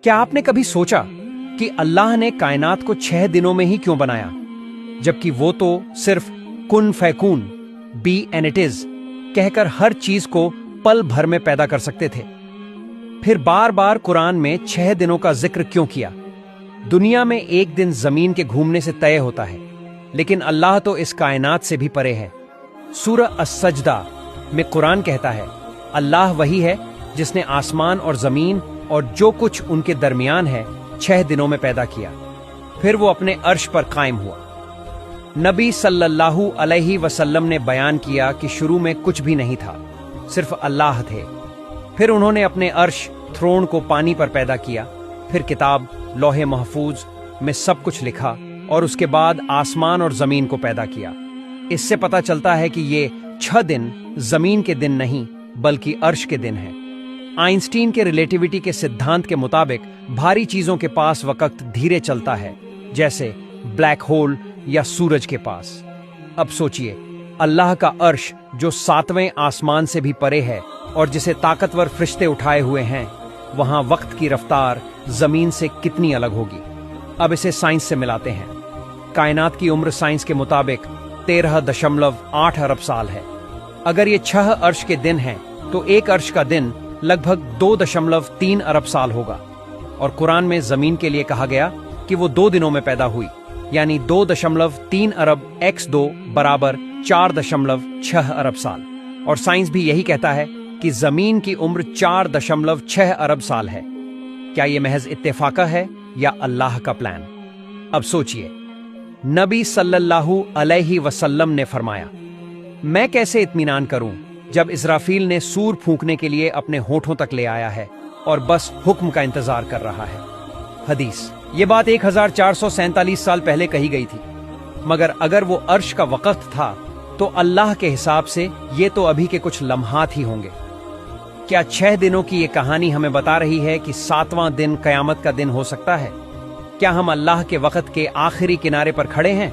क्या आपने कभी सोचा कि अल्लाह ने कायनात को 6 दिनों में ही क्यों बनाया, जबकि वो तो सिर्फ कुन फैकून, बी एंड इट इज कहकर हर चीज को पल भर में पैदा कर सकते थे। फिर बार बार कुरान में 6 दिनों का जिक्र क्यों किया? दुनिया में एक दिन जमीन के घूमने से तय होता है, लेकिन अल्लाह तो इस कायनात से भी परे है। सूरह अस-सजदा में कुरान कहता है, अल्लाह वही है जिसने आसमान और जमीन और जो कुछ उनके दरमियान है 6 दिनों में पैदा किया, फिर वो अपने अर्श पर कायम हुआ। नबी सल्लल्लाहु अलैहि वसल्लम ने बयान किया कि शुरू में कुछ भी नहीं था, सिर्फ अल्लाह थे। फिर उन्होंने अपने अर्श थ्रोन को पानी पर पैदा किया, फिर किताब लौहे महफूज में सब कुछ लिखा और उसके बाद आसमान और जमीन को पैदा किया। इससे पता चलता है कि ये 6 दिन जमीन के दिन नहीं बल्कि अर्श के दिन हैं। आइंस्टीन के रिलेटिविटी के सिद्धांत के मुताबिक भारी चीजों के पास वक्त धीरे चलता है, जैसे ब्लैक होल या सूरज के पास। अब सोचिए, अल्लाह का अर्श जो 7वें आसमान से भी परे है और जिसे ताकतवर फरिश्ते उठाए हुए हैं, वहां वक्त की रफ्तार जमीन से कितनी अलग होगी। अब इसे साइंस से मिलाते हैं। कायनात की उम्र साइंस के मुताबिक 13.8 अरब साल है। अगर ये 6 अर्श के दिन हैं तो एक अर्श का दिन लगभग 2.3 अरब साल होगा। और कुरान में जमीन के लिए कहा गया कि वो 2 दिनों में पैदा हुई, यानी 2.3 अरब x2 बराबर 4.6 अरब साल। और साइंस भी यही कहता है कि जमीन की उम्र 4.6 अरब साल है। क्या ये महज इत्तेफाका है या अल्लाह का प्लान? अब सोचिए, नबी सल्लल्लाहु अलैहि वसल्लम ने फरमाया, मैं कैसे इत्मीनान करूं जब इस्राफील ने सूर फूंकने के लिए अपने होठों तक ले आया है और बस हुक्म का इंतजार कर रहा है। हदीस। ये बात 1447 साल पहले कही गई थी, मगर अगर वो अर्श का वक्त था तो अल्लाह के हिसाब से ये तो अभी के कुछ लम्हात ही होंगे। क्या 6 दिनों की ये कहानी हमें बता रही है कि 7वां दिन कयामत का दिन हो सकता है? क्या हम अल्लाह के वक्त के आखिरी किनारे पर खड़े हैं?